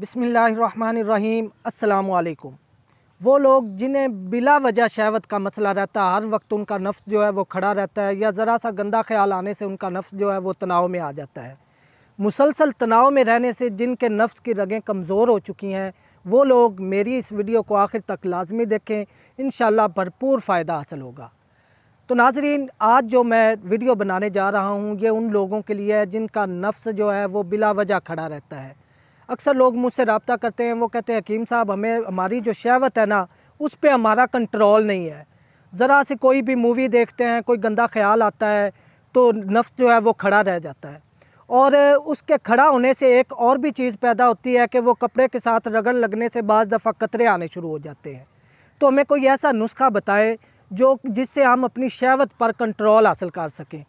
बिस्मिल्लाहिर्रहमानिर्रहीम। अस्सलामुअलैकुम। वो लोग जिन्हें बिला वजह शहवत का मसला रहता है, हर वक्त उनका नफ्स जो है वो खड़ा रहता है, या ज़रा सा गंदा ख्याल आने से उनका नफ्स जो है वो तनाव में आ जाता है। मुसलसल तनाव में रहने से जिनके नफ्स की रगें कमज़ोर हो चुकी हैं, वो लोग मेरी इस वीडियो को आखिर तक लाजमी देखें, इंशाअल्लाह भरपूर फ़ायदा हासिल होगा। तो नाज़रीन, आज जो मैं वीडियो बनाने जा रहा हूँ ये उन लोगों के लिए है जिनका नफ्स जो है वो बिला वजह खड़ा रहता है। अक्सर लोग मुझसे रब्ता करते हैं, वो कहते हैं हकीम साहब हमें हमारी जो शहवत है ना उस पर हमारा कंट्रोल नहीं है। ज़रा से कोई भी मूवी देखते हैं, कोई गंदा ख्याल आता है तो नफ्स जो है वो खड़ा रह जाता है, और उसके खड़ा होने से एक और भी चीज़ पैदा होती है कि वो कपड़े के साथ रगड़ लगने से बाज़ दफ़ा कतरे आने शुरू हो जाते हैं। तो हमें कोई ऐसा नुस्खा बताए जिससे हम अपनी शहवत पर कंट्रोल हासिल कर सकें।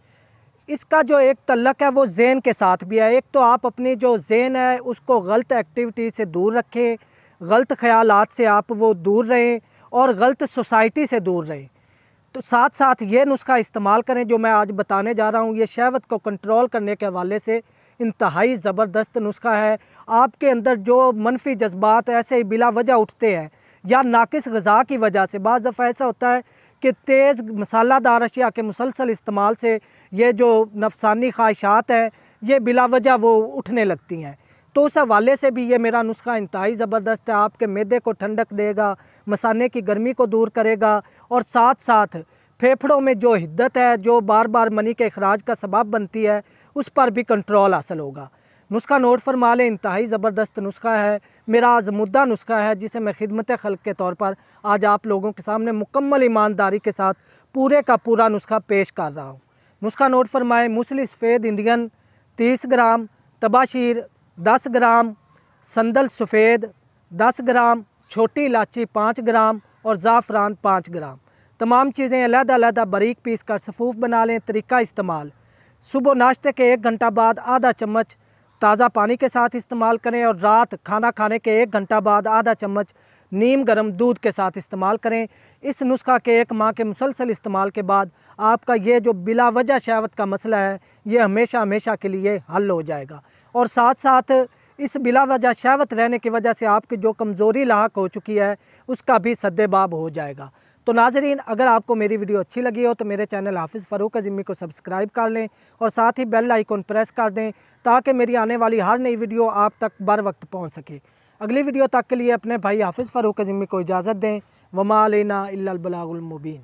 इसका जो एक तल्लक है वो ज़हन के साथ भी है। एक तो आप अपनी जो ज़हन है उसको गलत एक्टिविटी से दूर रखें, गलत ख़यालात से आप वो दूर रहें और गलत सोसाइटी से दूर रहें। तो साथ साथ ये नुस्खा इस्तेमाल करें जो मैं आज बताने जा रहा हूँ। ये शहवत को कंट्रोल करने के हवाले से इंतहाई ज़बरदस्त नुस्खा है। आपके अंदर जो मनफी जज्बात ऐसे ही बिला वजह उठते हैं या नाकिस ग़िज़ा की वजह से, बाज़ दफ़ा ऐसा होता है कि तेज़ मसालादार अशिया के मुसलसल इस्तेमाल से ये जो नफसानी ख्वाहिशात हैं ये बिला वजह वो उठने लगती हैं। तो उस हवाले से भी ये मेरा नुस्खा इंतहाई ज़बरदस्त है। आपके मैदे को ठंडक देगा, मसाने की गर्मी को दूर करेगा, और साथ साथ फेफड़ों में जो हिद्दत है जो बार बार मनी के अखराज का सबब बनती है उस पर भी कंट्रोल हासिल होगा। नुस्खा नोट फरमा लें, इंतहाई ज़बरदस्त नुस्खा है, मेरा आज़मुद्दा नुस्खा है जिसे मैं खिदमत खल्क़ के तौर पर आज आप लोगों के सामने मुकम्मल ईमानदारी के साथ पूरे का पूरा नुस्खा पेश कर रहा हूँ। नुस्खा नोट फरमाएँ। मूसली सफ़ेद इंडियन 30 ग्राम, तबाशीर 10 ग्राम, संदल सफ़ेद 10 ग्राम, छोटी इलायची 5 ग्राम और ज़ाफ़रान 5 ग्राम। तमाम चीज़ें अलग-अलग बारीक पीस कर सफ़ूफ बना लें। तरीका इस्तेमाल: सुबह नाश्ते के 1 घंटा बाद आधा चम्मच ताज़ा पानी के साथ इस्तेमाल करें, और रात खाना खाने के 1 घंटा बाद आधा चम्मच नीम गर्म दूध के साथ इस्तेमाल करें। इस नुस्खा के 1 माह के मुसलसल इस्तेमाल के बाद आपका ये जो बिला वजह शहवत का मसला है ये हमेशा हमेशा के लिए हल हो जाएगा। और साथ साथ इस बिला वजह शहवत रहने की वजह से आपकी जो कमज़ोरी लाहक हो चुकी है उसका भी सद्देबाब हो जाएगा। तो नाज़रीन, अगर आपको मेरी वीडियो अच्छी लगी हो तो मेरे चैनल हाफिज़ फ़ारूक अज़मी को सब्सक्राइब कर लें और साथ ही बेल आइकन प्रेस कर दें ताकि मेरी आने वाली हर नई वीडियो आप तक बर वक्त पहुँच सके। अगली वीडियो तक के लिए अपने भाई हाफिज़ फ़ारूक अज़मी को इजाज़त दें। वमा अलैना इल्लल बलागुल मुबीन।